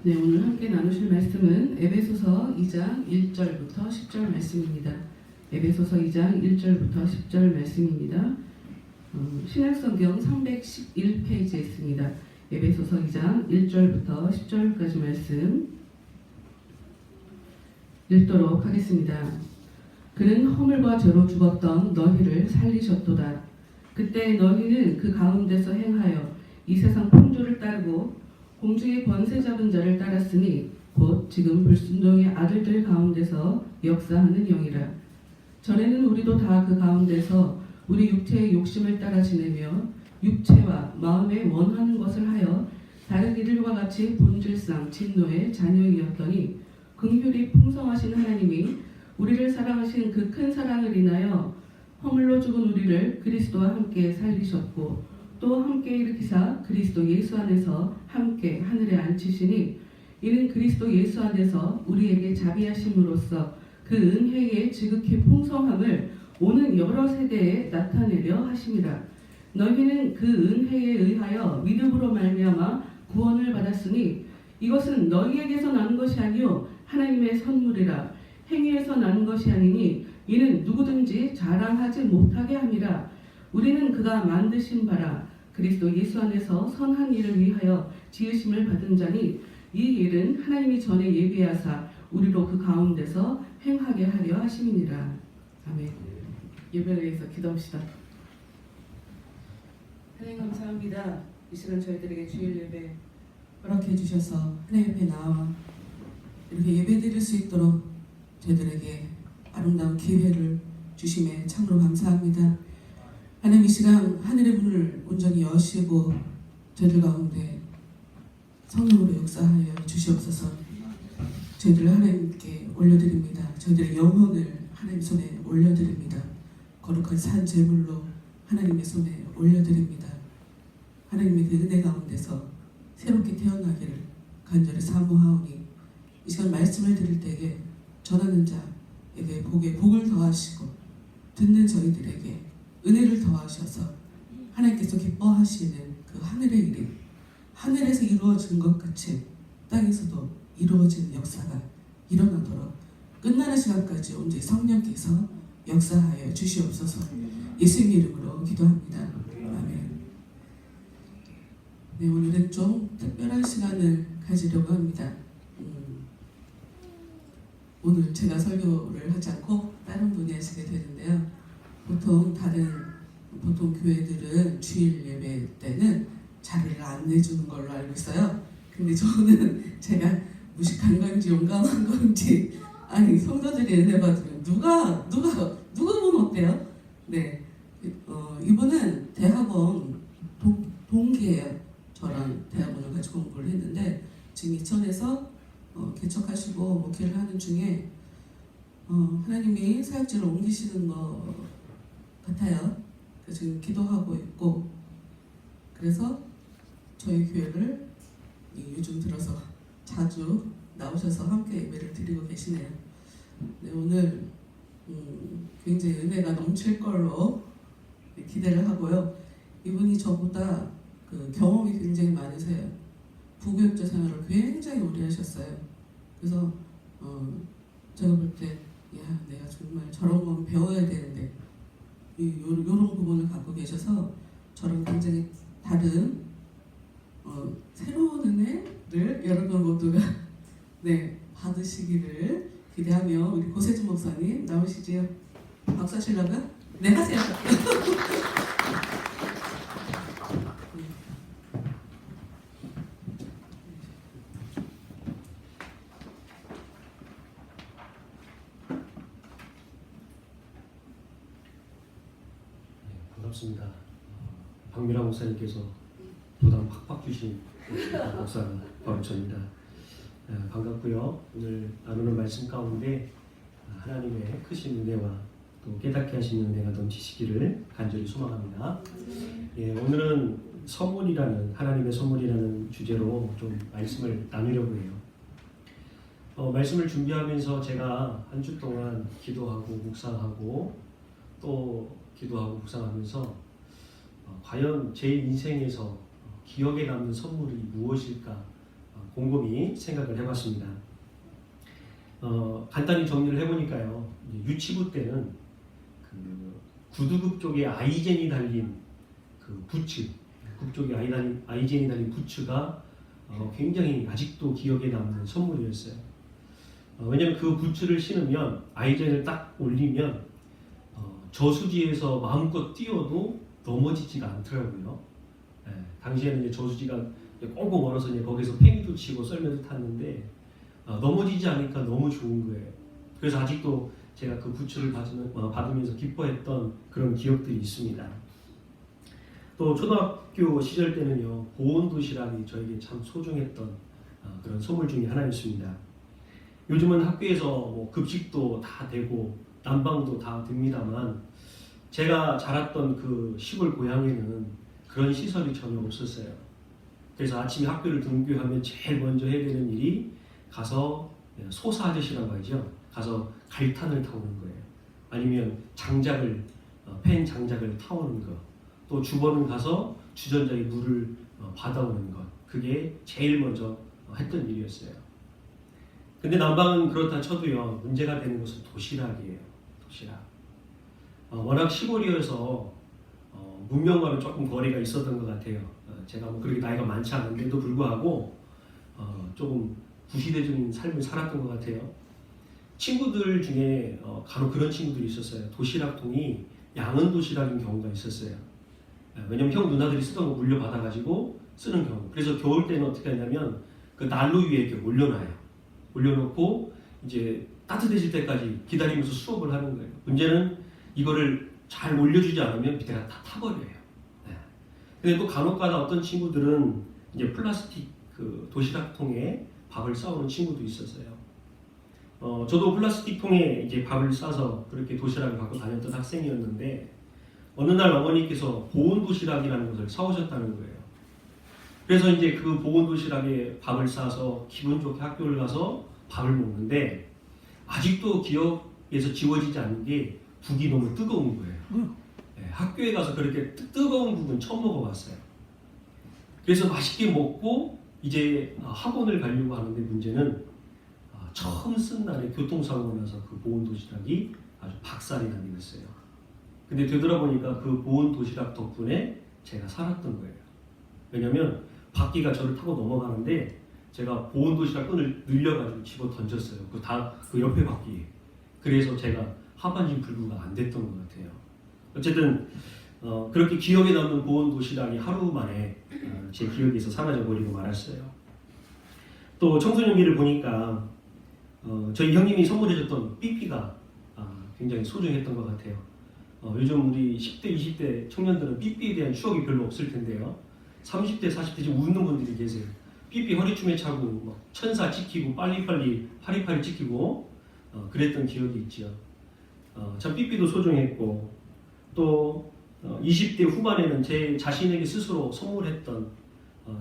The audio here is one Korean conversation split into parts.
네, 오늘 함께 나누실 말씀은 에베소서 2장 1절부터 10절 말씀입니다. 에베소서 2장 1절부터 10절 말씀입니다. 신약성경 311페이지에 있습니다. 에베소서 2장 1절부터 10절까지 말씀 읽도록 하겠습니다. 그는 허물과 죄로 죽었던 너희를 살리셨도다. 그때 너희는 그 가운데서 행하여 이 세상 풍조를 따르고 공중의 권세 잡은 자를 따랐으니 곧 지금 불순종의 아들들 가운데서 역사하는 영이라. 전에는 우리도 다 그 가운데서 우리 육체의 욕심을 따라 지내며 육체와 마음에 원하는 것을 하여 다른 이들과 같이 본질상 진노의 자녀이었더니 긍휼이 풍성하신 하나님이 우리를 사랑하신 그 큰 사랑을 인하여 허물로 죽은 우리를 그리스도와 함께 살리셨고 또 함께 일으키사 그리스도 예수 안에서 함께 하늘에 앉히시니 이는 그리스도 예수 안에서 우리에게 자비하심으로써 그 은혜의 지극히 풍성함을 오는 여러 세대에 나타내려 하심이라. 너희는 그 은혜에 의하여 믿음으로 말미암아 구원을 받았으니 이것은 너희에게서 난 것이 아니요 하나님의 선물이라. 행위에서 난 것이 아니니 이는 누구든지 자랑하지 못하게 함이라. 우리는 그가 만드신 바라 그리스도 예수 안에서 선한 일을 위하여 지으심을 받은 자니 이 일은 하나님이 전에 예비하사 우리로 그 가운데서 행하게 하려 하심이니라. 아멘. 예배를 위해서 기도합시다. 하나님 감사합니다. 이 시간 저희들에게 주일 예배 허락해 주셔서 하나님 앞에 나와 이렇게 예배 드릴 수 있도록 저희들에게 아름다운 기회를 주심에 참으로 감사합니다. 하나님 이 시간 하늘의 문을 온전히 여시고 저희들 가운데 성령으로 역사하여 주시옵소서. 저희들을 하나님께 올려드립니다. 저희들의 영혼을 하나님 손에 올려드립니다. 거룩한 산 제물로 하나님의 손에 올려드립니다. 하나님의 그 은혜 가운데서 새롭게 태어나기를 간절히 사모하오니 이 시간 말씀을 드릴 때에 전하는 자에게 복을 더하시고 듣는 저희들에게 은혜를 더하셔서 하나님께서 기뻐하시는 그 하늘의 일이 하늘에서 이루어진 것 같이 땅에서도 이루어지는 역사가 일어나도록 끝나는 시간까지 온전히 성령께서 역사하여 주시옵소서. 예수님 이름으로 기도합니다. 아멘. 네, 오늘은 좀 특별한 시간을 가지려고 합니다. 오늘 제가 설교를 하지 않고 다른 분이 하시게 되는데요. 보통 교회들은 주일 예배 때는 자리를 안 내주는 걸로 알고 있어요. 근데 저는 제가 무식한 건지 용감한 건지 아니 성도들이 은혜 받으면 누가 보면 어때요? 네, 이분은 대학원 동기예요. 저랑 대학원을 같이 공부를 했는데 지금 이천에서 개척하시고 목회를 하는 중에 하나님이 사역지를 옮기시는 것 같아요. 지금 기도하고 있고 그래서 저희 교회를 요즘 들어서 자주 나오셔서 함께 예배를 드리고 계시네요. 네, 오늘 굉장히 은혜가 넘칠 걸로 기대를 하고요. 이분이 저보다 그 경험이 굉장히 많으세요. 부교육자 생활을 굉장히 오래 하셨어요. 그래서 제가 볼 때 내가 정말 저런 건 배워야 되는데 이런 부분을 갖고 계셔서 저랑 굉장히 다른 새로운 은혜를 여러분 모두가 네 받으시기를 기대하며 우리 고세준 목사님 나오시지요? 박수 하시려고요? 네 하세요. 반갑습니다. 박미라 목사님께서 부담 팍팍 주신 목사 바로 저입니다. 반갑고요. 오늘 나누는 말씀 가운데 하나님의 크신 은혜와 또 깨닫게 하시는 은혜가 넘치시기를 간절히 소망합니다. 오늘은 선물이라는 하나님의 선물이라는 주제로 좀 말씀을 나누려고 해요. 말씀을 준비하면서 제가 한 주 동안 기도하고 묵상하고 또 기도하고 묵상하면서 과연 제 인생에서 기억에 남는 선물이 무엇일까 곰곰이 생각을 해봤습니다. 간단히 정리를 해보니까요. 유치부 때는 그 구두굽 쪽에 아이젠이 달린 그 부츠, 굽 쪽에 아이젠이 달린 부츠가 굉장히 아직도 기억에 남는 선물이었어요. 왜냐하면 그 부츠를 신으면 아이젠을 딱 올리면 저수지에서 마음껏 뛰어도 넘어지지가 않더라고요. 당시에는 이제 저수지가 꽁꽁 얼어서 이제 거기서 팽이도 치고 썰매도 탔는데 넘어지지 않으니까 너무 좋은 거예요. 그래서 아직도 제가 그 부츠를 받으면서 기뻐했던 그런 기억들이 있습니다. 또 초등학교 시절 때는요, 보온도시락이 저에게 참 소중했던 그런 선물 중에 하나였습니다. 요즘은 학교에서 뭐 급식도 다 되고 난방도 다 됩니다만 제가 자랐던 그 시골 고향에는 그런 시설이 전혀 없었어요. 그래서 아침에 학교를 등교하면 제일 먼저 해야 되는 일이 가서 소사 아저씨라고 하죠. 가서 갈탄을 타오는 거예요. 아니면 장작을 펜 장작을 타오는 것. 또 주번은 가서 주전자에 물을 받아오는 것. 그게 제일 먼저 했던 일이었어요. 근데 난방은 그렇다 쳐도요, 문제가 되는 것은 도시락이에요. 도시락. 워낙 시골이어서 문명과는 조금 거리가 있었던 것 같아요. 제가 뭐 그렇게 나이가 많지 않은데도 불구하고 조금 구시대적인 삶을 살았던 것 같아요. 친구들 중에 간혹 그런 친구들이 있었어요. 도시락통이 양은 도시락인 경우가 있었어요. 왜냐면 형 누나들이 쓰던 거 물려받아가지고 쓰는 경우. 그래서 겨울 때는 어떻게 하냐면 그 난로 위에 이렇게 올려놔요. 올려놓고 이제 따뜻해질 때까지 기다리면서 수업을 하는 거예요. 문제는 이거를 잘 올려주지 않으면 밑에가 다 타버려요. 근데 또 간혹가다 어떤 친구들은 이제 플라스틱 그 도시락통에 밥을 싸오는 친구도 있었어요. 저도 플라스틱 통에 이제 밥을 싸서 그렇게 도시락을 갖고 다녔던 학생이었는데 어느 날 어머니께서 보온 도시락이라는 것을 사오셨다는 거예요. 그래서 이제 그 보온 도시락에 밥을 싸서 기분 좋게 학교를 가서 밥을 먹는데 아직도 기억에서 지워지지 않는 게 국이 너무 뜨거운 거예요. 학교에 가서 그렇게 뜨거운 국은 처음 먹어봤어요. 그래서 맛있게 먹고 이제 학원을 가려고 하는데 문제는 처음 쓴 날에 교통사고가 나서 그 보온 도시락이 아주 박살이 나게 됐어요. 근데 되돌아보니까 그 보온 도시락 덕분에 제가 살았던 거예요. 왜냐면 바퀴가 저를 타고 넘어가는데 제가 보온 도시락 끈을 늘려가지고 집어 던졌어요. 그 옆에 바퀴에. 그래서 제가 하반신 불구가 안 됐던 것 같아요. 어쨌든 그렇게 기억에 남는 보온 도시락이 하루 만에 제 기억에서 사라져 버리고 말았어요. 또 청소년기를 보니까 저희 형님이 선물해줬던 삐삐가 굉장히 소중했던 것 같아요. 요즘 우리 10대, 20대 청년들은 삐삐에 대한 추억이 별로 없을 텐데요. 30대, 40대 지금 웃는 분들이 계세요. 삐삐 허리춤에 차고 막 천사 찍히고 빨리빨리 파리파리 찍히고 그랬던 기억이 있죠. 참 삐삐도 소중했고 또 20대 후반에는 제 자신에게 스스로 선물했던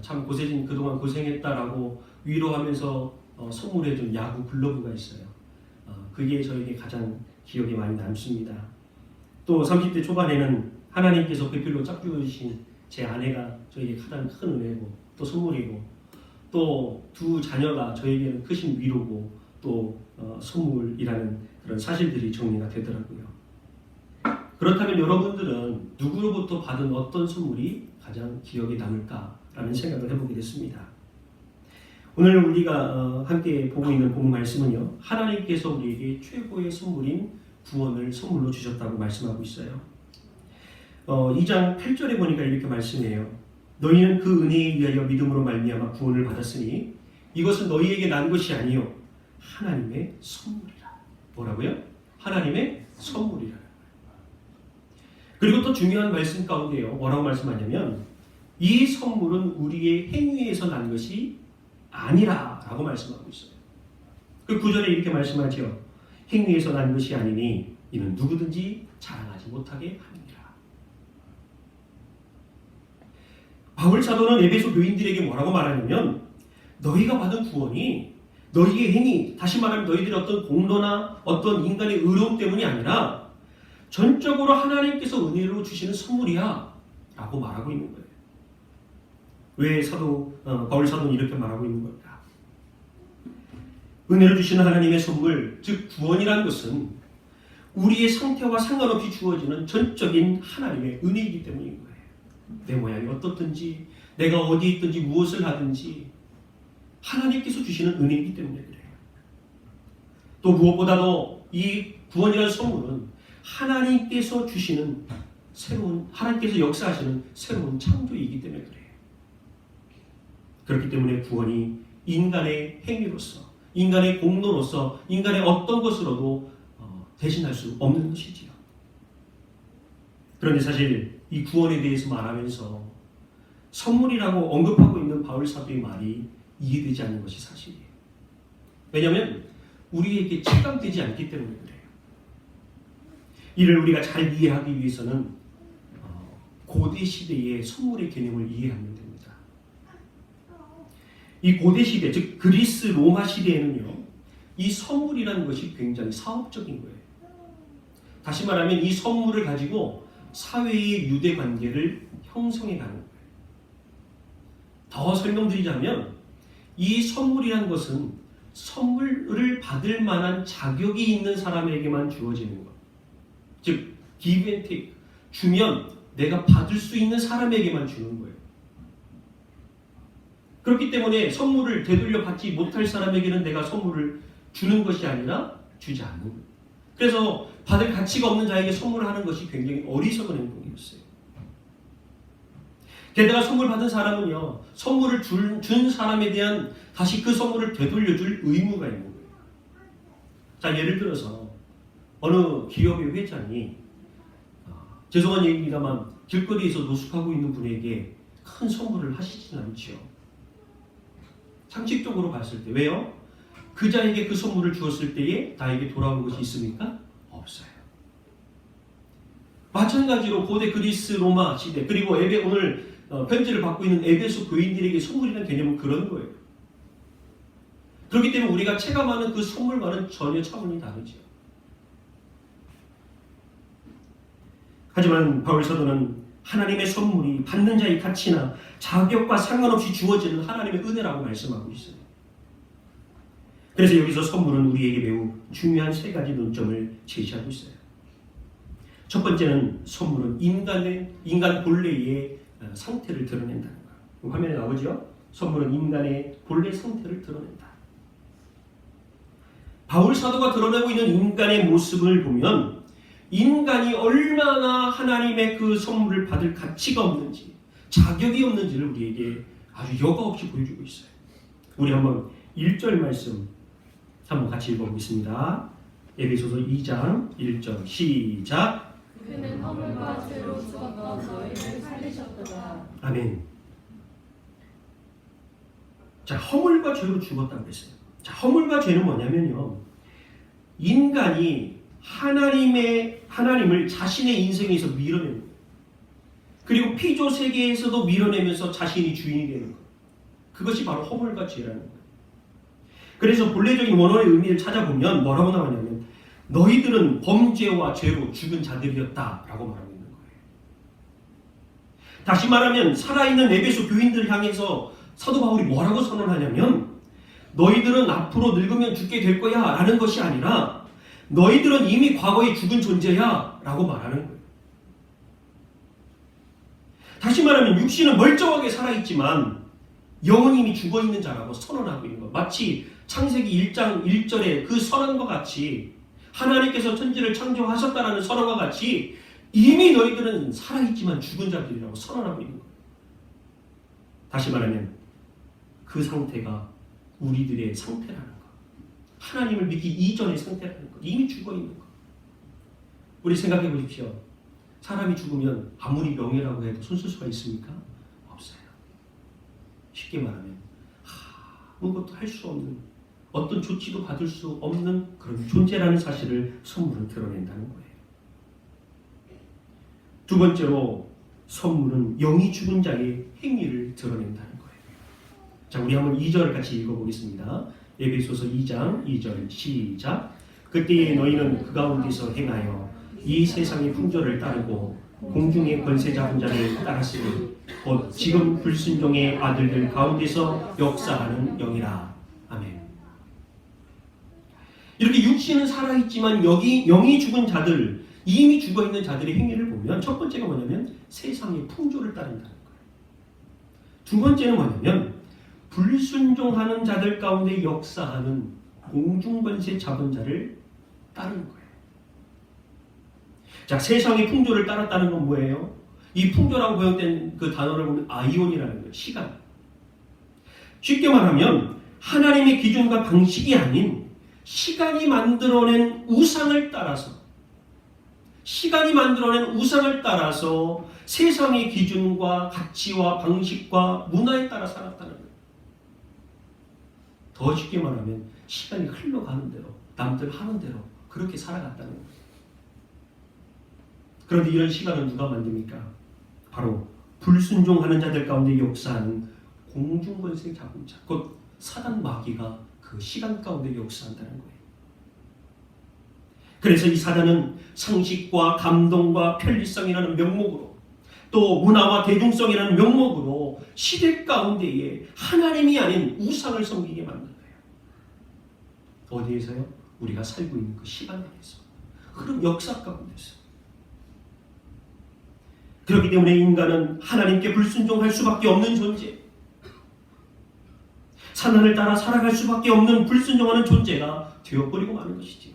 참 고세진 그동안 고생했다라고 위로하면서 선물해준 야구 글러브가 있어요. 그게 저에게 가장 기억에 많이 남습니다. 또 30대 초반에는 하나님께서 배필로 짝주신 제 아내가 저에게 가장 큰 은혜고 또 선물이고 또 두 자녀가 저에게는 크신 위로고 또 선물이라는 그런 사실들이 정리가 되더라고요. 그렇다면 여러분들은 누구로부터 받은 어떤 선물이 가장 기억에 남을까라는 생각을 해보게 됐습니다. 오늘 우리가 함께 보고 있는 본문 말씀은요, 하나님께서 우리에게 최고의 선물인 구원을 선물로 주셨다고 말씀하고 있어요. 2장 8절에 보니까 이렇게 말씀해요. 너희는 그 은혜에 의하여 믿음으로 말미암아 구원을 받았으니 이것은 너희에게 난 것이 아니요 하나님의 선물이라. 뭐라고요? 하나님의 선물이라. 그리고 또 중요한 말씀 가운데요, 뭐라고 말씀하냐면 이 선물은 우리의 행위에서 난 것이 아니라 라고 말씀하고 있어요. 그 9절에 이렇게 말씀하죠. 행위에서 난 것이 아니니 이는 누구든지 자랑하지 못하게 합니다. 바울 사도는 에베소 교인들에게 뭐라고 말하냐면 너희가 받은 구원이 너희의 행위, 다시 말하면 너희들의 어떤 공로나 어떤 인간의 의로움 때문이 아니라 전적으로 하나님께서 은혜로 주시는 선물이야 라고 말하고 있는 거예요. 왜 바울 사도는 이렇게 말하고 있는 걸까? 은혜로 주시는 하나님의 선물, 즉 구원이라는 것은 우리의 상태와 상관없이 주어지는 전적인 하나님의 은혜이기 때문인 거예요. 내 모양이 어떻든지, 내가 어디에 있든지, 무엇을 하든지 하나님께서 주시는 은혜이기 때문에 그래요. 또 무엇보다도 이 구원이라는 선물은 하나님께서 주시는 하나님께서 역사하시는 새로운 창조이기 때문에 그래요. 그렇기 때문에 구원이 인간의 행위로서, 인간의 공로로서, 인간의 어떤 것으로도 대신할 수 없는 것이지요. 그런데 사실 이 구원에 대해서 말하면서 선물이라고 언급하고 있는 바울 사도의 말이 이해되지 않는 것이 사실이에요. 왜냐하면 우리에게 체감되지 않기 때문에 그래요. 이를 우리가 잘 이해하기 위해서는 고대 시대의 선물의 개념을 이해하면 됩니다. 이 고대 시대, 즉 그리스 로마 시대에는요, 이 선물이라는 것이 굉장히 사업적인 거예요. 다시 말하면 이 선물을 가지고 사회의 유대 관계를 형성해 가는 거예요. 더 설명드리자면 이 선물이라는 것은 선물을 받을 만한 자격이 있는 사람에게만 주어지는 것. 즉 give and take, 주면 내가 받을 수 있는 사람에게만 주는 거예요. 그렇기 때문에 선물을 되돌려 받지 못할 사람에게는 내가 선물을 주는 것이 아니라 주지 않는 거예요. 그래서 받을 가치가 없는 자에게 선물을 하는 것이 굉장히 어리석은 행동이었어요. 게다가 선물 받은 사람은요, 선물을 준 사람에 대한 다시 그 선물을 되돌려줄 의무가 있는 거예요. 자, 예를 들어서 어느 기업의 회장이 죄송한 얘기입니다만 길거리에서 노숙하고 있는 분에게 큰 선물을 하시지는 않죠. 상식적으로 봤을 때. 왜요? 그 자에게 그 선물을 주었을 때에 나에게 돌아오는 것이 있습니까? 없어요. 마찬가지로 고대 그리스 로마 시대, 그리고 오늘 편지를 받고 있는 에베소 교인들에게 선물이라는 개념은 그런 거예요. 그렇기 때문에 우리가 체감하는 그 선물과는 전혀 차원이 다르죠. 하지만 바울 사도는 하나님의 선물이 받는 자의 가치나 자격과 상관없이 주어지는 하나님의 은혜라고 말씀하고 있어요. 그래서 여기서 선물은 우리에게 매우 중요한 세 가지 논점을 제시하고 있어요. 첫 번째는 선물은 인간 본래의 상태를 드러낸다는 거예요. 화면에 나오죠? 선물은 인간의 본래 상태를 드러낸다. 바울 사도가 드러내고 있는 인간의 모습을 보면 인간이 얼마나 하나님의 그 선물을 받을 가치가 없는지, 자격이 없는지를 우리에게 아주 여과 없이 보여주고 있어요. 우리 한번 1절 말씀 한번 같이 읽어보겠습니다. 에베소서 2장 1절 시작. 그는 허물과 죄로 죽었던 너희를 살리셨도다. 아멘. 자, 허물과 죄로 죽었다고 했어요. 자, 허물과 죄는 뭐냐면요, 인간이 하나님을 자신의 인생에서 밀어내는 거예요. 그리고 피조 세계에서도 밀어내면서 자신이 주인이 되는 것. 그것이 바로 허물과 죄라는 거예요. 그래서 본래적인 원어의 의미를 찾아보면 뭐라고 나오냐면 너희들은 범죄와 죄로 죽은 자들이었다라고 말하고 있는 거예요. 다시 말하면 살아있는 에베소 교인들을 향해서 사도 바울이 뭐라고 선언하냐면 너희들은 앞으로 늙으면 죽게 될 거야 라는 것이 아니라 너희들은 이미 과거에 죽은 존재야 라고 말하는 거예요. 다시 말하면 육신은 멀쩡하게 살아있지만 영은 이미 죽어있는 자라고 선언하고 있는 것. 마치 창세기 1장 1절의 그 선언과 같이 하나님께서 천지를 창조하셨다라는 선언과 같이 이미 너희들은 살아있지만 죽은 자들이라고 선언하고 있는 거예요. 다시 말하면 그 상태가 우리들의 상태라는 것. 하나님을 믿기 이전의 상태라는 것. 이미 죽어있는 것. 우리 생각해 보십시오. 사람이 죽으면 아무리 명예라고 해도 손쓸 수가 있습니까? 없어요. 쉽게 말하면 아무것도 할 수 없는, 어떤 조치도 받을 수 없는 그런 존재라는 사실을 선물은 드러낸다는 거예요. 두 번째로 선물은 영이 죽은 자의 행위를 드러낸다는 거예요. 자, 우리 한번 2절을 같이 읽어보겠습니다. 에베소서 2장 2절 시작. 그때에 너희는 그 가운데서 행하여 이 세상의 풍조를 따르고 공중의 권세 잡은 자를 따랐으니 곧 지금 불순종의 아들들 가운데서 역사하는 영이라. 아멘. 육신은 살아있지만 영이 죽은 자들, 이미 죽어있는 자들의 행위를 보면 첫 번째가 뭐냐면 세상의 풍조를 따른다는 거예요. 두 번째는 뭐냐면 불순종하는 자들 가운데 역사하는 공중권세 잡은 자를 따르는 거예요. 자, 세상의 풍조를 따랐다는 건 뭐예요? 이 풍조라고 표현된 그 단어를 보면 아이온이라는 거예요. 시간. 쉽게 말하면 하나님의 기준과 방식이 아닌 시간이 만들어낸 우상을 따라서 세상의 기준과 가치와 방식과 문화에 따라 살았다는 거예요. 더 쉽게 말하면 시간이 흘러가는 대로 남들 하는 대로 그렇게 살아갔다는 거예요. 그런데 이런 시간은 누가 만듭니까? 바로 불순종하는 자들 가운데 역사하는 공중권세 잡은 자, 곧 사단 마귀가 그 시간 가운데 역사한다는 거예요. 그래서 이 사단은 상식과 감동과 편리성이라는 명목으로 또 문화와 대중성이라는 명목으로 시대 가운데에 하나님이 아닌 우상을 섬기게 만든 거예요. 어디에서요? 우리가 살고 있는 그 시간 안에서, 흐름 역사 가운데서. 그렇기 때문에 인간은 하나님께 불순종할 수밖에 없는 존재, 사단을 따라 살아갈 수밖에 없는 불순종하는 존재가 되어버리고 마는 것이지요.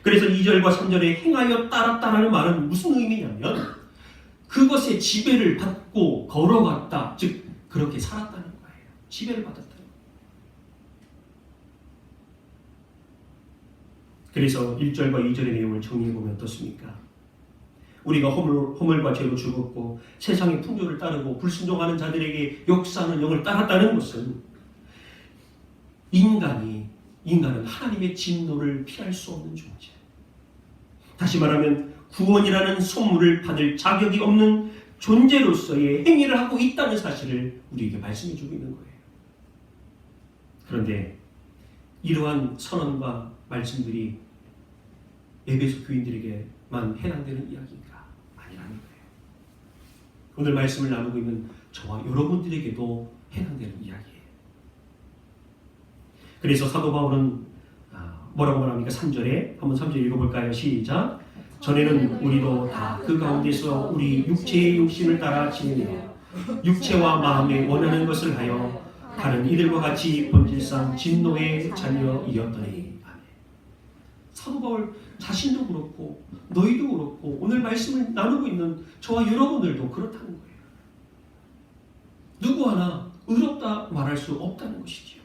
그래서 2절과 3절에 행하여 따랐다라는 말은 무슨 의미냐면 그것에 지배를 받고 걸어갔다, 즉 그렇게 살았다는 거예요. 지배를 받았다는 거예요. 그래서 1절과 2절의 내용을 정리해보면 어떻습니까? 우리가 허물과 죄로 죽었고 세상의 풍조를 따르고 불순종하는 자들에게 역사하는 영을 따랐다는 것은 인간은 하나님의 진노를 피할 수 없는 존재, 다시 말하면 구원이라는 선물을 받을 자격이 없는 존재로서의 행위를 하고 있다는 사실을 우리에게 말씀해 주고 있는 거예요. 그런데 이러한 선언과 말씀들이 에베소 교인들에게만 해당되는 이야기인가? 아니라는 거예요. 오늘 말씀을 나누고 있는 저와 여러분들에게도 해당되는 이야기예요. 그래서 사도 바울은 뭐라고 말합니까? 3절에 한번 3절 읽어볼까요? 시작. 전에는 우리도 다 그 가운데서 우리 육체의 욕심을 따라 지내며 육체와 마음에 원하는 것을 하여 다른 이들과 같이 본질상 진노의 자녀이었더니. 아멘. 사도 바울 자신도 그렇고 너희도 그렇고 오늘 말씀을 나누고 있는 저와 여러분들도 그렇다는 거예요. 누구 하나 의롭다 말할 수 없다는 것이지요.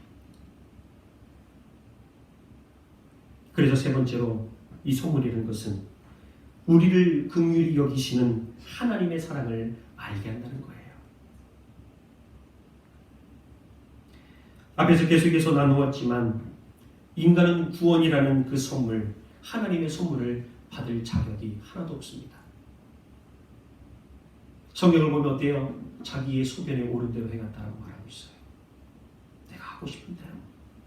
그래서 세 번째로 이 소문이라는 것은 우리를 긍휼히 여기시는 하나님의 사랑을 알게 한다는 거예요. 앞에서 계속해서 나누었지만 인간은 구원이라는 그 선물, 하나님의 선물을 받을 자격이 하나도 없습니다. 성경을 보면 어때요? 자기의 소견에 오른 대로 행했다라고 말하고 있어요. 내가 하고 싶은 대로,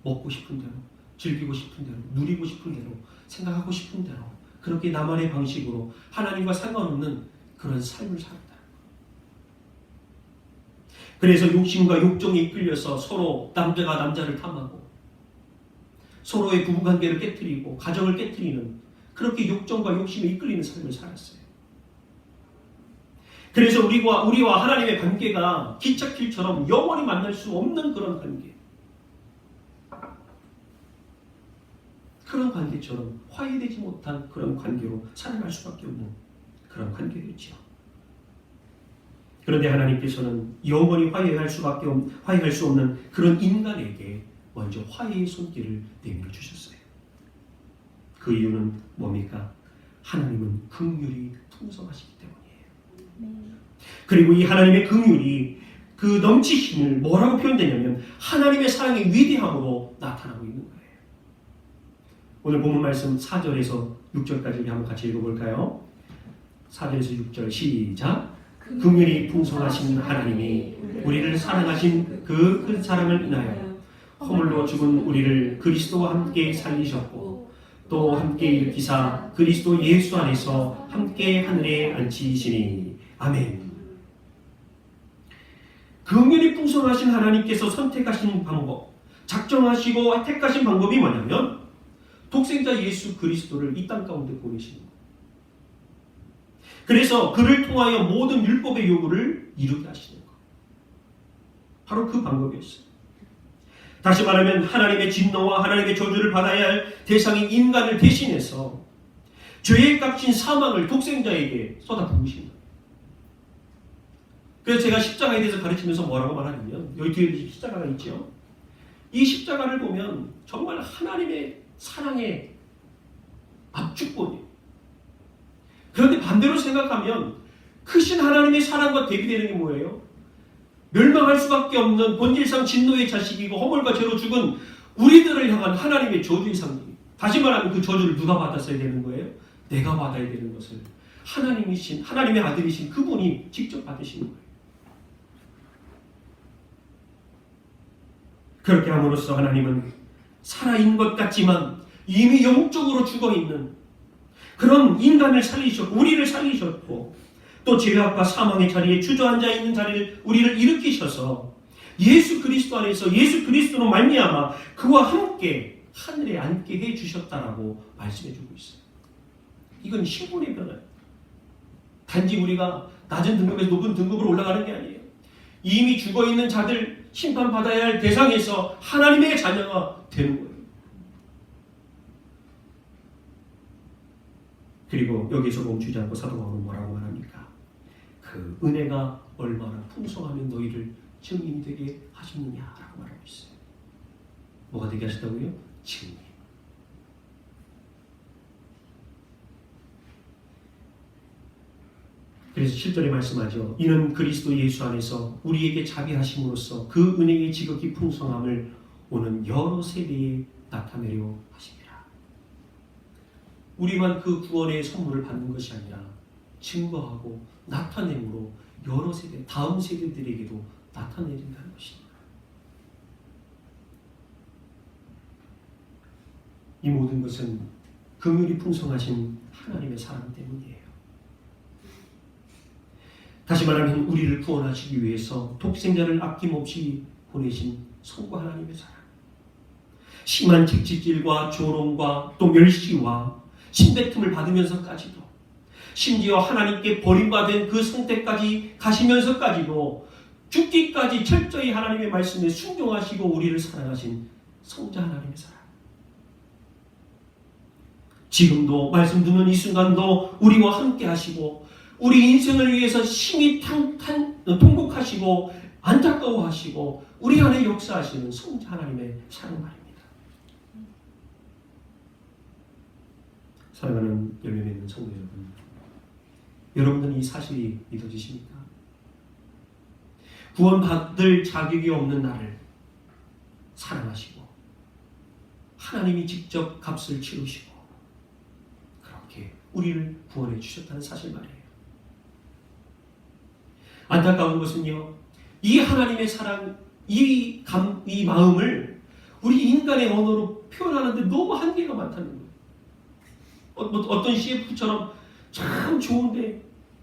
먹고 싶은 대로, 즐기고 싶은 대로, 누리고 싶은 대로, 생각하고 싶은 대로 그렇게 나만의 방식으로 하나님과 상관없는 그런 삶을 살았다. 그래서 욕심과 욕정에 이끌려서 서로 남자가 남자를 탐하고 서로의 부부관계를 깨트리고 가정을 깨트리는 그렇게 욕정과 욕심에 이끌리는 삶을 살았어요. 그래서 우리와 하나님의 관계가 기찻길처럼 영원히 만날 수 없는 그런 관계, 그런 관계처럼 화해되지 못한 그런 관계로 살아갈 수밖에 없는 그런 관계겠죠. 그런데 하나님께서는 영원히 화해할 수 없는 그런 인간에게 먼저 화해의 손길을 내밀어 주셨어요. 그 이유는 뭡니까? 하나님은 긍휼이 풍성하시기 때문이에요. 그리고 이 하나님의 긍휼이 그 넘치심을 뭐라고 표현되냐면 하나님의 사랑의 위대함으로 나타나고 있는 거예요. 오늘 본문 말씀 4절에서 6절까지 우리 한번 같이 읽어볼까요? 4절에서 6절 시작. 긍휼이 풍성하신 하나님이 우리를 사랑하신 그 사랑을 인하여 허물로 죽은 우리를 그리스도와 함께 살리셨고 또 함께 일으키사 그리스도 예수 안에서 함께 하늘에 앉히시니. 아멘. 긍휼이 풍성하신 하나님께서 선택하신 방법, 작정하시고 택하신 방법이 뭐냐면 독생자 예수 그리스도를 이 땅 가운데 보내신 거예요. 그래서 그를 통하여 모든 율법의 요구를 이루게 하시는 거예요. 바로 그 방법이었어요. 다시 말하면 하나님의 진노와 하나님의 저주를 받아야 할 대상인 인간을 대신해서 죄의 값인 사망을 독생자에게 쏟아부으신 거예요. 그래서 제가 십자가에 대해서 가르치면서 뭐라고 말하냐면, 여기 뒤에 십자가가 있죠. 이 십자가를 보면 정말 하나님의 사랑의 압축본이에요. 그런데 반대로 생각하면 크신 하나님의 사랑과 대비되는 게 뭐예요? 멸망할 수밖에 없는 본질상 진노의 자식이고 허물과 죄로 죽은 우리들을 향한 하나님의 저주의 상징. 다시 말하면 그 저주를 누가 받았어야 되는 거예요? 내가 받아야 되는 것을 하나님의 아들이신 그분이 직접 받으시는 거예요. 그렇게 함으로써 하나님은 살아있는 것 같지만 이미 영적으로 죽어있는 그런 인간을 살리셨고 우리를 살리셨고 또 죄악과 사망의 자리에 주저앉아 있는 자리를 우리를 일으키셔서 예수 그리스도 안에서 예수 그리스도로 말미암아 그와 함께 하늘에 앉게 해주셨다라고 말씀해주고 있어요. 이건 신분의 변화예요. 단지 우리가 낮은 등급에서 높은 등급으로 올라가는 게 아니에요. 이미 죽어있는 자들 심판받아야 할 대상에서 하나님의 자녀가 되는 거예요. 그리고 여기서 멈추지 않고 사도 바울은 뭐라고 말합니까? 그 은혜가 얼마나 풍성하면 너희를 증인이 되게 하시느냐라고 말하고 있어요. 뭐가 되게 하시다고요? 증인. 그래서 7절에 말씀하죠. 이는 그리스도 예수 안에서 우리에게 자비하심으로써 그 은혜의 지극히 풍성함을 오는 여러 세대에 나타내려 하십니다. 우리만 그 구원의 선물을 받는 것이 아니라 증거하고 나타냄으로 여러 세대, 다음 세대들에게도 나타내린다는 것입니다. 이 모든 것은 긍휼이 풍성하신 하나님의 사랑 때문이에요. 다시 말하면 우리를 구원하시기 위해서 독생자를 아낌없이 보내신 성부 하나님의 사랑. 심한 채찍질과 조롱과 또 멸시와 침뱉음을 받으면서까지도 심지어 하나님께 버림받은 그 상태까지 가시면서까지도 죽기까지 철저히 하나님의 말씀에 순종하시고 우리를 사랑하신 성자 하나님의 사랑. 지금도 말씀 듣는 이 순간도 우리와 함께 하시고 우리 인생을 위해서 심히 통곡하시고 안타까워하시고 우리 안에 역사하시는 성자 하나님의 사랑 말입니다. 사랑하는 열매 맺는 성도 여러분, 여러분들은 이 사실이 믿어지십니까? 구원받을 자격이 없는 나를 사랑하시고 하나님이 직접 값을 치르시고 그렇게 우리를 구원해 주셨다는 사실 말이에요. 안타까운 것은요, 이 하나님의 사랑, 이 마음을 우리 인간의 언어로 표현하는데 너무 한계가 많다는 거예요. 어떤 CF처럼 참 좋은데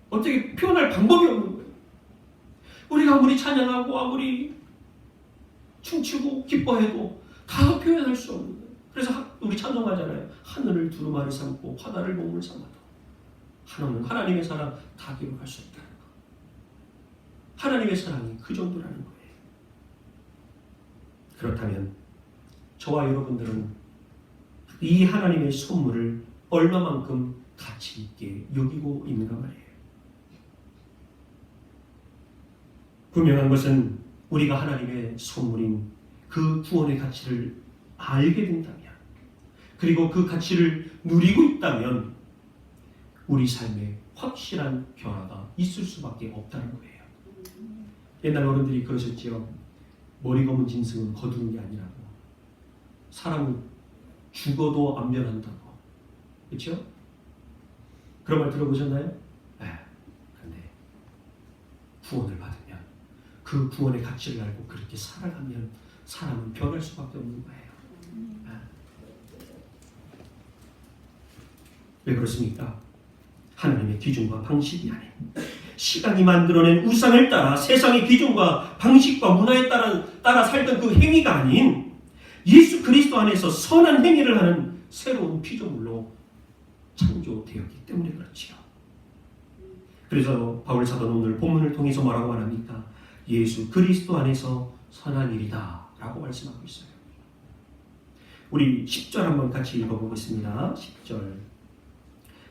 어떻게 표현할 방법이 없는 거예요. 우리가 아무리 찬양하고 아무리 춤추고 기뻐해도 다 표현할 수 없는 거예요. 그래서 우리 찬송하잖아요. 하늘을 두루마리 삼고 바다를 몸을 삼아도 하나님의 사랑 다 기록할 수 없다는 거. 하나님의 사랑이 그 정도라는 거예요. 그렇다면 저와 여러분들은 이 하나님의 선물을 얼마만큼 가치 있게 여기고 있는가 말이에요. 분명한 것은 우리가 하나님의 선물인 그 구원의 가치를 알게 된다면, 그리고 그 가치를 누리고 있다면 우리 삶에 확실한 변화가 있을 수밖에 없다는 거예요. 옛날 어른들이 그러셨지요. 머리 검은 짐승은 거두는 게 아니라고. 사람은 죽어도 안 변한다고. 그렇죠? 그런 말 들어보셨나요? 그런데 구원을 받으면 그 구원의 가치를 알고 그렇게 살아가면 사람은 변할 수밖에 없는 거예요. 왜 그렇습니까? 하나님의 기준과 방식이 아닌 시간이 만들어낸 우상을 따라 세상의 기준과 방식과 문화에 따라 살던 그 행위가 아닌 예수 그리스도 안에서 선한 행위를 하는 새로운 피조물로 창조되었기 때문에 그렇지요. 그래서 바울 사도는 오늘 본문을 통해서 뭐라고 말합니까? 예수 그리스도 안에서 선한 일이다 라고 말씀하고 있어요. 우리 10절 한번 같이 읽어보겠습니다. 10절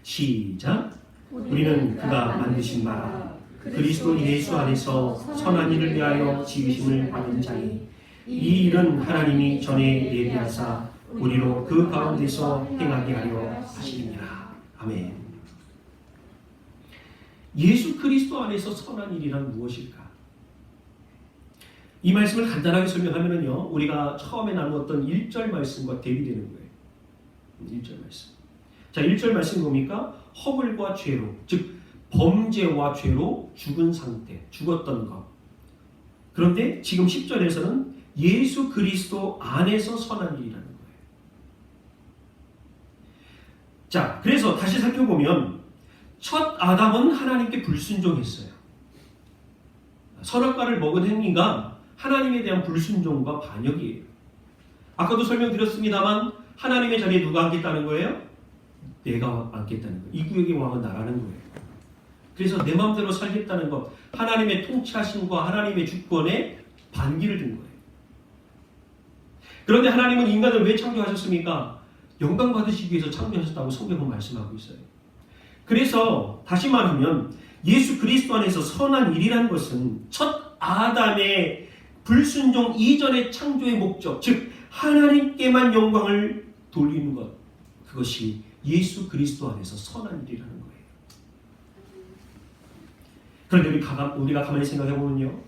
시작. 우리는 그가 만드신 바 그리스도 예수 안에서 선한 일을 위하여 지으심을 받은 자니 이 일은 하나님이 전에 예비하사 우리로 그 가운데서 행하게 하려 하시니라. 아멘. 예수 그리스도 안에서 선한 일이란 무엇일까? 이 말씀을 간단하게 설명하면요, 우리가 처음에 나누었던 1절 말씀과 대비되는 거예요. 1절 말씀. 자, 1절 말씀 뭡니까? 허물과 죄로, 즉 범죄와 죄로 죽은 상태, 죽었던 것. 그런데 지금 10절에서는 예수 그리스도 안에서 선한 일이라는 거예요. 자, 그래서 다시 살펴보면 첫 아담은 하나님께 불순종했어요. 선악과를 먹은 행위가 하나님에 대한 불순종과 반역이에요. 아까도 설명드렸습니다만 하나님의 자리에 누가 앉겠다는 거예요? 내가 앉겠다는 거예요. 이 구역의 왕은 나라는 거예요. 그래서 내 마음대로 살겠다는 것, 하나님의 통치하심과 하나님의 주권에 반기를 든 거예요. 그런데 하나님은 인간을 왜 창조하셨습니까? 영광 받으시기 위해서 창조하셨다고 성경은 말씀하고 있어요. 그래서 다시 말하면 예수 그리스도 안에서 선한 일이라는 것은 첫 아담의 불순종 이전의 창조의 목적, 즉 하나님께만 영광을 돌리는 것, 그것이 예수 그리스도 안에서 선한 일이라는 거예요. 그런데 우리가 가만히 생각해보면요,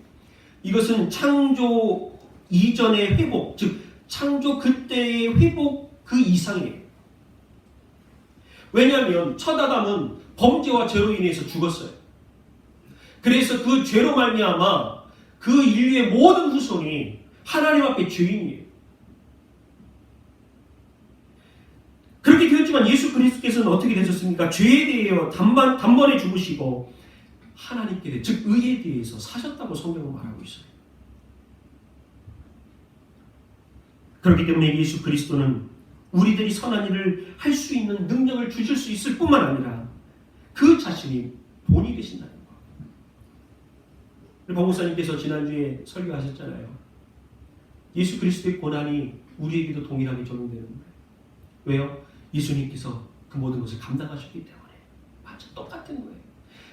이것은 창조 이전의 회복, 즉 창조 그때의 회복 그 이상이에요. 왜냐하면 첫 아담은 범죄와 죄로 인해서 죽었어요. 그래서 그 죄로 말미암아 그 인류의 모든 후손이 하나님 앞에 죄인이에요. 그렇게 되었지만 예수 그리스도께서는 어떻게 되셨습니까? 죄에 대하여 단번에 죽으시고 하나님께 대해, 즉 의에 대해서 사셨다고 성경은 말하고 있어요. 그렇기 때문에 예수 그리스도는 우리들이 선한 일을 할 수 있는 능력을 주실 수 있을 뿐만 아니라 그 자신이 본이 되신다는 것. 박 목사님께서 지난주에 설교하셨잖아요. 예수 그리스도의 고난이 우리에게도 동일하게 적용되는 거예요. 왜요? 예수님께서 그 모든 것을 감당하셨기 때문에. 완전 똑같은 거예요.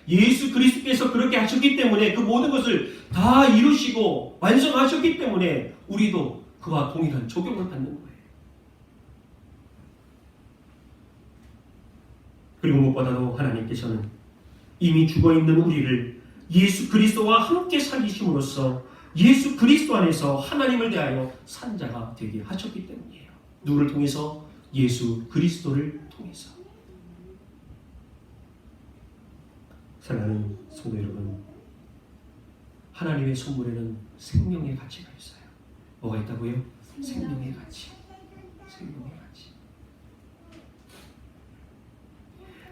예수 그리스도께서 그렇게 하셨기 때문에 그 모든 것을 다 이루시고 완성하셨기 때문에 우리도 그와 동일한 적용을 받는 거예요. 그리고 무엇보다도 하나님께서는 이미 죽어있는 우리를 예수 그리스도와 함께 살리심으로써 예수 그리스도 안에서 하나님을 대하여 산 자가 되게 하셨기 때문이에요. 누구를 통해서? 예수 그리스도를 통해서. 사랑하는 성도 여러분, 하나님의 선물에는 생명의 가치가 있어요. 뭐가 있다고요? 생명의 가치. 생명의 가치.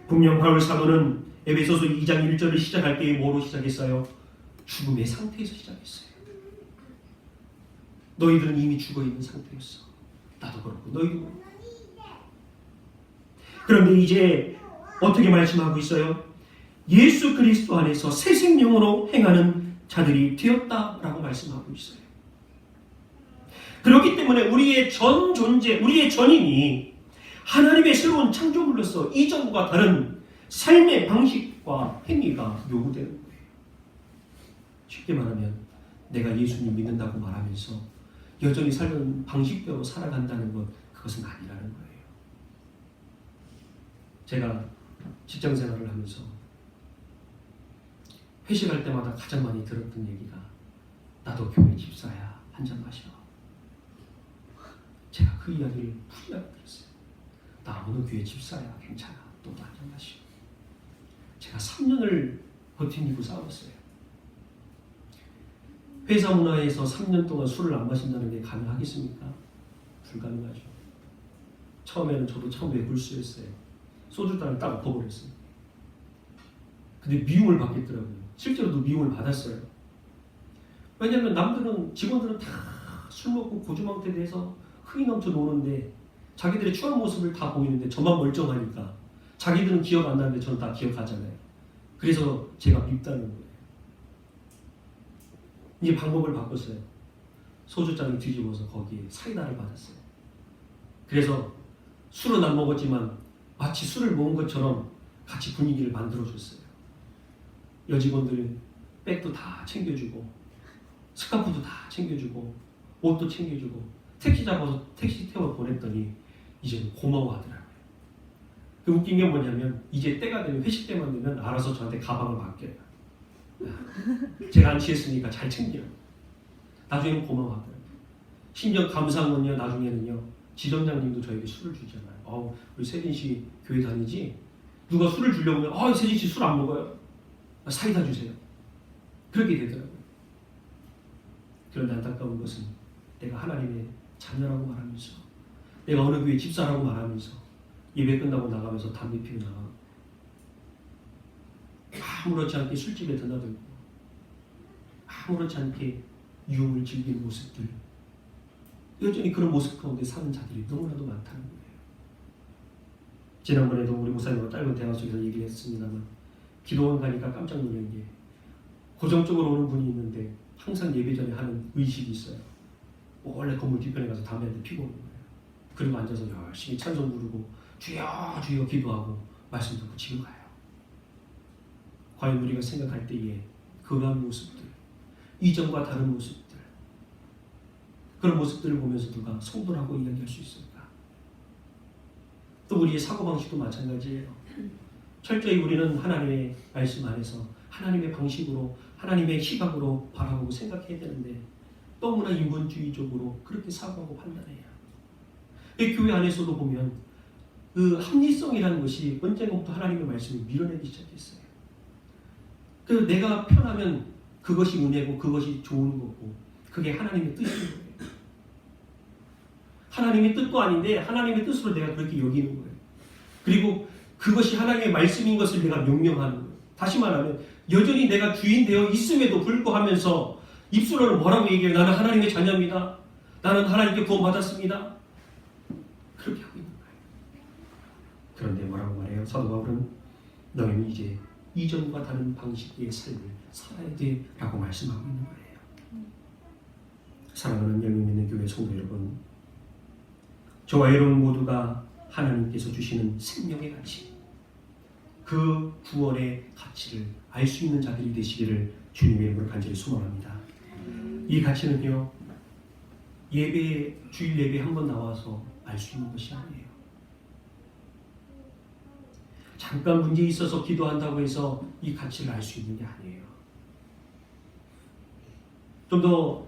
분명 바울 사도는 에베소서 2장 1절을 시작할 때에 뭐로 시작했어요? 죽음의 상태에서 시작했어요. 너희들은 이미 죽어있는 상태였어. 나도 그렇고 너희도 그렇고. 그런데 이제 어떻게 말씀하고 있어요? 예수 그리스도 안에서 새 생명으로 행하는 자들이 되었다라고 말씀하고 있어요. 그렇기 때문에 우리의 전 존재, 우리의 전인이 하나님의 새로운 창조물로서 이전과 다른 삶의 방식과 행위가 요구되는 거예요. 쉽게 말하면 내가 예수님 믿는다고 말하면서 여전히 살던 방식대로 살아간다는 것, 그것은 아니라는 거예요. 제가 직장 생활을 하면서 회식할 때마다 가장 많이 들었던 얘기가 나도 교회 집사야, 한잔 마셔. 제가 그 이야기를 풀이하게 들었어요. 나 오늘 교회 집사야, 괜찮아, 너도 한잔 마셔. 제가 3년을 버티고 싸웠어요. 회사 문화에서 3년 동안 술을 안 마신다는 게 가능하겠습니까? 불가능하죠. 처음에는 저도 참 외굴수였어요. 소주잔을 딱 엎어버렸어요. 근데 미움을 받겠더라고요. 실제로도 미움을 받았어요. 왜냐하면 남들은, 직원들은 다 술 먹고 고주망태돼서 흥이 넘쳐 노는데 자기들의 추한 모습을 다 보이는데 저만 멀쩡하니까 자기들은 기억 안 나는데 저는 다 기억하잖아요. 그래서 제가 밉다는 거예요. 이제 방법을 바꿨어요. 소주잔을 뒤집어서 거기에 사이다를 받았어요. 그래서 술은 안 먹었지만 마치 술을 먹은 것처럼 같이 분위기를 만들어줬어요. 여직원들 백도 다 챙겨주고 스카프도 다 챙겨주고 옷도 챙겨주고 택시 잡아서 택시 태워 보냈더니 이제는 고마워하더라고요. 그 웃긴 게 뭐냐면 이제 때가 되면 회식 때만 되면 알아서 저한테 가방을 맡겨요. 제가 안 취했으니까 잘 챙겨요. 나중에는 고마워하더라고요. 심지어 감사한 건요, 나중에는요, 지점장님도 저에게 술을 주잖아요. 우리 세진 씨 교회 다니지? 누가 술을 주려고 하면 세진 씨 술 안 먹어요. 사이다 주세요. 그렇게 되더라고요. 그런데 안타까운 것은 내가 하나님의 자녀라고 말하면서 내가 어느 교회 집사라고 말하면서 예배 끝나고 나가면서 담배 피고 나가고 아무렇지 않게 술집에 드나들고 아무렇지 않게 유흥을 즐기는 모습들, 여전히 그런 모습 가운데 사는 자들이 너무나도 많다는 거예요. 지난번에도 우리 목사님과 짧은 대화 속에서 얘기를 했습니다만 기도원 가니까 깜짝 놀란 게 고정적으로 오는 분이 있는데 항상 예배 전에 하는 의식이 있어요. 원래 건물 뒤편에 가서 담배 한 대 피고 오는 거예요. 그리고 앉아서 열심히 찬송 부르고 주여 주여 기도하고 말씀 듣고 집에 가요. 과연 우리가 생각할 때에 그러한 모습들, 이전과 다른 모습들, 그런 모습들을 보면서 누가 성도라고 이야기할 수 있을까? 또 우리의 사고방식도 마찬가지예요. 철저히 우리는 하나님의 말씀 안에서 하나님의 방식으로 하나님의 시각으로 바라보고 생각해야 되는데 너무나 인본주의적으로 그렇게 사고하고 판단해요. 이 교회 안에서도 보면 그 합리성이라는 것이 언젠가부터 하나님의 말씀을 밀어내기 시작했어요. 그 내가 편하면 그것이 은혜고 그것이 좋은 거고 그게 하나님의 뜻인 거예요. 하나님의 뜻도 아닌데 하나님의 뜻으로 내가 그렇게 여기는 거예요. 그리고 그것이 하나님의 말씀인 것을 내가 명령하는 거예요. 다시 말하면 여전히 내가 주인 되어 있음에도 불구하면서 입술로는 뭐라고 얘기해요? 나는 하나님의 자녀입니다. 나는 하나님께 구원받았습니다. 그렇게 하고 있는 거예요. 그런데 뭐라고 말해요? 사도 바울은 너희는 이제 이전과 다른 방식의 삶을 살아야 돼 라고 말씀하고 있는 거예요. 사랑하는 영영 있는 교회 성도 여러분, 저와 여러분 모두가 하나님께서 주시는 생명의 가치, 그 구원의 가치를 알 수 있는 자들이 되시기를 주님의 이름으로 간절히 소망합니다. 이 가치는요, 주일 예배 한 번 나와서 알 수 있는 것이 아니에요. 잠깐 문제 있어서 기도한다고 해서 이 가치를 알 수 있는 게 아니에요. 좀 더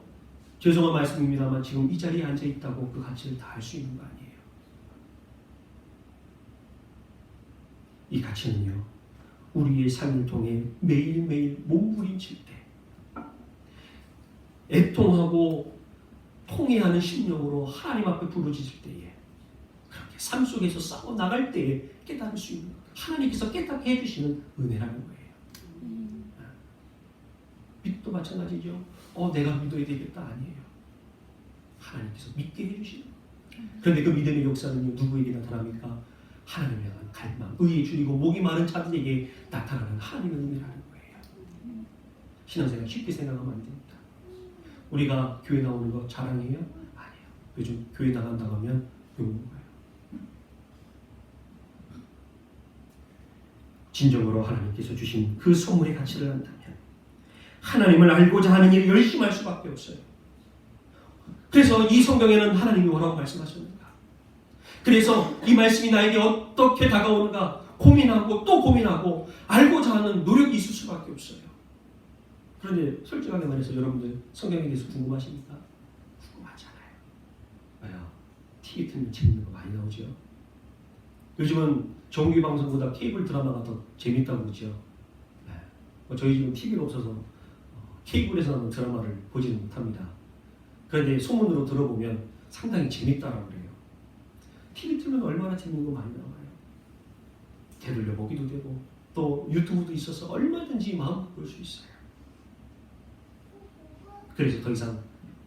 죄송한 말씀입니다만 지금 이 자리에 앉아 있다고 그 가치를 다 알 수 있는 거 아니에요. 이 가치는요, 우리의 삶을 통해 매일매일 몸부림칠 때 애통하고 통회하는 심령으로 하나님 앞에 부르짖을 때에 그렇게 삶 속에서 싸워 나갈 때에 깨달을 수 있는 하나님께서 깨닫게 해주시는 은혜라는 거예요. 믿도 마찬가지죠. 내가 믿어야 되겠다 아니에요. 하나님께서 믿게 해주시는 거예요. 그런데 그 믿음의 역사는 누구에게 나타납니까? 하나님을 향한 갈망, 의에 줄이고 목이 많은 자들에게 나타나는 하나님의 은혜라는 거예요. 신앙생활 쉽게 생각하면 안 됩니다. 우리가 교회 나오는 거 자랑이에요? 아니에요. 요즘 교회 나간다고 하면 욕먹어요. 진정으로 하나님께서 주신 그 선물의 가치를 안다면 하나님을 알고자 하는 일을 열심히 할 수밖에 없어요. 그래서 이 성경에는 하나님이 뭐라고 말씀하셨는가? 그래서 이 말씀이 나에게 어떻게 다가오는가 고민하고 또 고민하고 알고자 하는 노력이 있을 수밖에 없어요. 그런데 솔직하게 말해서 여러분들 성경에 대해서 궁금하십니까? 궁금하잖아요. 왜요? TV 틀면 재밌는 거 많이 나오죠. 요즘은 정규 방송보다 케이블 드라마가 더 재밌다고 그러죠. 네. 저희 집은 TV가 없어서 케이블에서 나오는 드라마를 보지는 못합니다. 그런데 소문으로 들어보면 상당히 재밌다라고 그래요. TV 틀면 얼마나 재밌는 거 많이 나와요. 되돌려 보기도 되고 또 유튜브도 있어서 얼마든지 마음껏 볼 수 있어요. 그래서 더 이상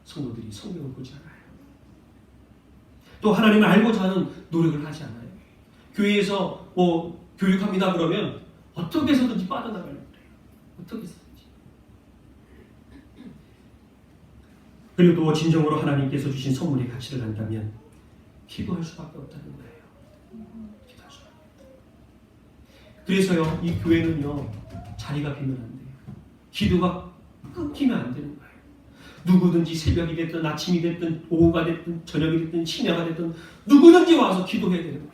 성도들이 성경을 보지 않아요. 또 하나님을 알고자 하는 노력을 하지 않아요. 교회에서 뭐 교육합니다 그러면 어떻게 해서든지 빠져나가려고 그래요. 어떻게 해서든지. 그리고 또 진정으로 하나님께서 주신 선물의 가치를 안다면 기도할 수밖에 없다는 거예요. 기도할 수밖에 없다. 그래서요, 이 교회는요, 자리가 비면 안 돼요. 기도가 끊기면 안 되는 거예요. 누구든지 새벽이 됐든 아침이 됐든 오후가 됐든 저녁이 됐든 심야가 됐든 누구든지 와서 기도해야 되는 거예요.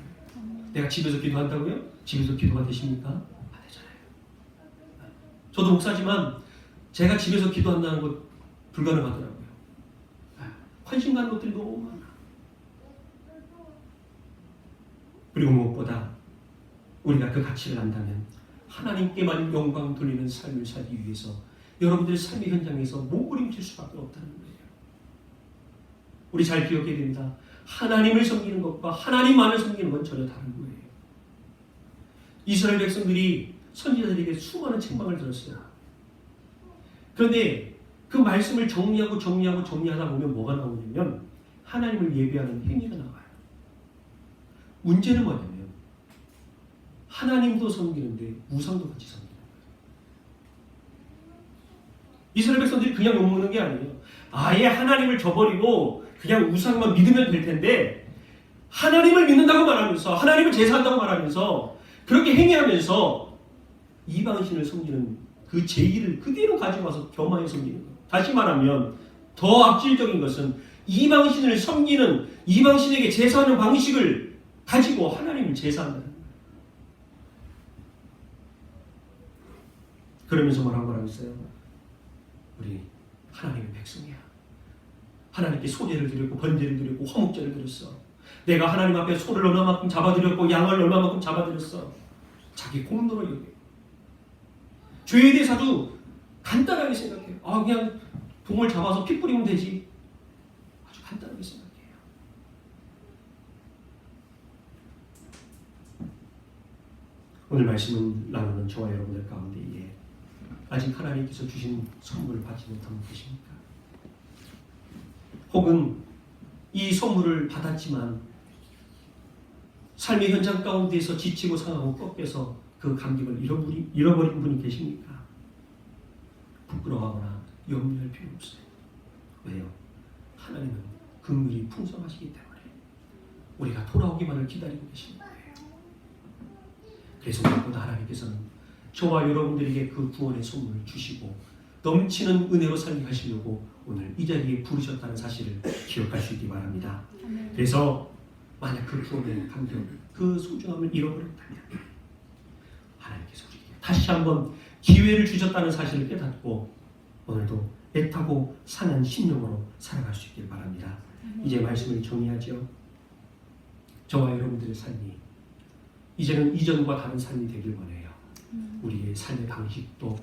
내가 집에서 기도한다고요? 집에서 기도가 되십니까? 안 되잖아요. 저도 목사지만 제가 집에서 기도한다는 것 불가능하더라고요. 관심 가는 것들이 너무 많아. 그리고 무엇보다 우리가 그 가치를 안다면 하나님께만 영광 돌리는 삶을 살기 위해서 여러분들의 삶의 현장에서 몸부림칠 수밖에 없다는 거예요. 우리 잘 기억해야 됩니다. 하나님을 섬기는 것과 하나님만을 섬기는 건 전혀 다른 거예요. 이스라엘 백성들이 선지자들에게 수많은 책망을 들었어요. 그런데 그 말씀을 정리하다 보면 뭐가 나오냐면 하나님을 예배하는 행위가 나와요. 문제는 뭐냐면 하나님도 섬기는데 우상도 같이 섬기는 거예요. 이스라엘 백성들이 그냥 욕먹는 게 아니에요. 아예 하나님을 저버리고 그냥 우상만 믿으면 될 텐데 하나님을 믿는다고 말하면서 하나님을 제사한다고 말하면서 그렇게 행위하면서 이방신을 섬기는 그 제의를 그대로 가져와서 겸하여 섬기는 거예요. 다시 말하면 더 악질적인 것은 이방신을 섬기는 이방신에게 제사하는 방식을 가지고 하나님을 제사한다는 거예요. 그러면서 뭐라고 말하겠어요? 우리 하나님의 백성이야. 하나님께 소제를 드렸고 번제를 드렸고 화목제를 드렸어. 내가 하나님 앞에 소를 얼마만큼 잡아드렸고 양을 얼마만큼 잡아드렸어. 자기 공로로 여겨요. 죄에 대해서도 간단하게 생각해요. 그냥 동을 잡아서 피 뿌리면 되지. 아주 간단하게 생각해요. 오늘 말씀을 나누는 저와 여러분들 가운데 아직 하나님께서 주신 선물을 받지 못한 분 계십니까? 혹은 이 선물을 받았지만 삶의 현장 가운데서 지치고 상하고 꺾여서 그 감격을 잃어버린 분이 계십니까? 부끄러워하거나 염려할 필요 없어요. 왜요? 하나님은 긍휼이 풍성하시기 때문에 우리가 돌아오기만을 기다리고 계신 거예요. 그래서 무엇보다 하나님께서는 저와 여러분들에게 그 구원의 선물을 주시고 넘치는 은혜로 살게 하시려고 오늘 이 자리에 부르셨다는 사실을 기억할 수 있기 바랍니다. 그래서 만약 그 구원의 감격, 그 소중함을 잃어버렸다면 하나님께서 우리에게 다시 한번 기회를 주셨다는 사실을 깨닫고 오늘도 애타고 상한 심령으로 살아갈 수 있길 바랍니다. 이제 말씀을 정리하죠. 저와 여러분들의 삶이 이제는 이전과 다른 삶이 되길 원해요. 우리의 삶의 방식도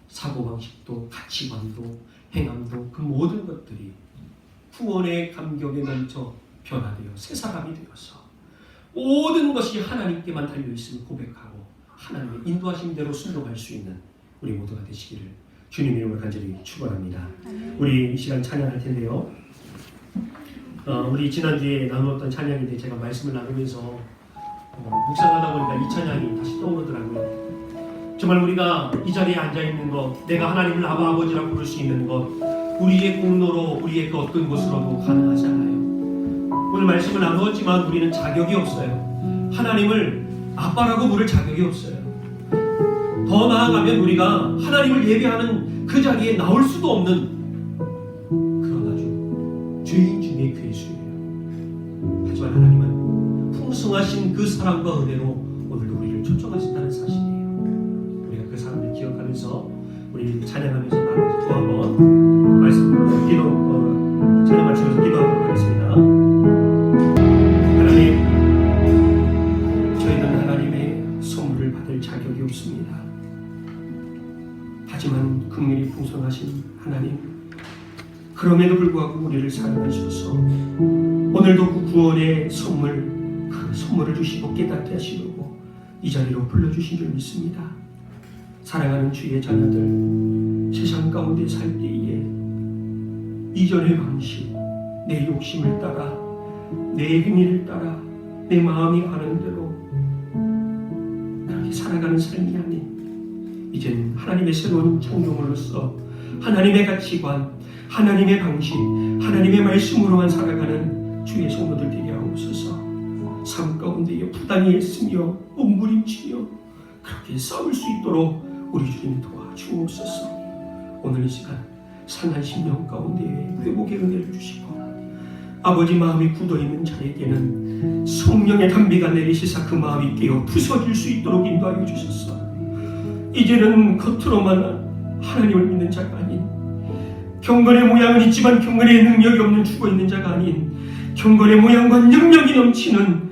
사고방식도 가치관도 행함도 그 모든 것들이 구원의 감격에 넘쳐 변화되어 새 사람이 되어서 모든 것이 하나님께만 달려있음을 고백하고 하나님의 인도하심대로 순종할 수 있는 우리 모두가 되시기를 주님 이름으로 간절히 축원합니다. 우리 이 시간 찬양할 텐데요. 우리 지난주에 나누었던 찬양인데 제가 말씀을 나누면서 묵상하다 보니까 이 찬양이 다시 떠오르더라고요. 정말 우리가 이 자리에 앉아있는 것, 내가 하나님을 아바 아버지라고 부를 수 있는 것, 우리의 공로로 우리의 그 어떤 곳으로도 가능하지 않아요. 오늘 말씀을 나누었지만 우리는 자격이 없어요. 하나님을 아빠라고 부를 자격이 없어요. 더 나아가면 우리가 하나님을 예배하는 그 자리에 나올 수도 없는 그런 아주 죄인 중에 괴수예요. 하지만 하나님은 풍성하신 그 사랑과 은혜로 오늘도 우리를 초청하신다는 사실이에요. 우리가 그 사랑을 기억하면서 우리 찬양하면서 나가서 또 한번 말씀 찬양 마치면서 기도하도록 하겠습니다. 하나님, 저희는 하나님의 선물을 받을 자격이 없습니다. 하지만 긍휼이 풍성하신 하나님, 그럼에도 불구하고 우리를 사랑하셔서 오늘도 그 구원의 선물, 그 선물을 주시고 깨닫게 하시려고 이 자리로 불러주신 줄 믿습니다. 사랑하는 주의 자녀들, 세상 가운데 살 때에 이전의 방식, 내 욕심을 따라 내 행위를 따라 내 마음이 가는 대로 그렇게 살아가는 삶이 아닌 이제는 하나님의 새로운 창조물로서 하나님의 가치관, 하나님의 방식, 하나님의 말씀으로만 살아가는 주의 성도들 되게 하옵소서. 삶 가운데에 부단히 애쓰며 몸부림치며 그렇게 싸울 수 있도록 우리 주님 도와주옵소서. 오늘 이 시간 상한 심령 가운데에 회복의 은혜를 주시고 아버지 마음이 굳어있는 자에게는 성령의 담비가 내리시사 그 마음이 깨어 부서질 수 있도록 인도하여 주셨소. 이제는 겉으로만 하나님을 믿는 자가 아닌, 경건의 모양은 있지만 경건의 능력이 없는 죽어있는 자가 아닌, 경건의 모양과 능력이 넘치는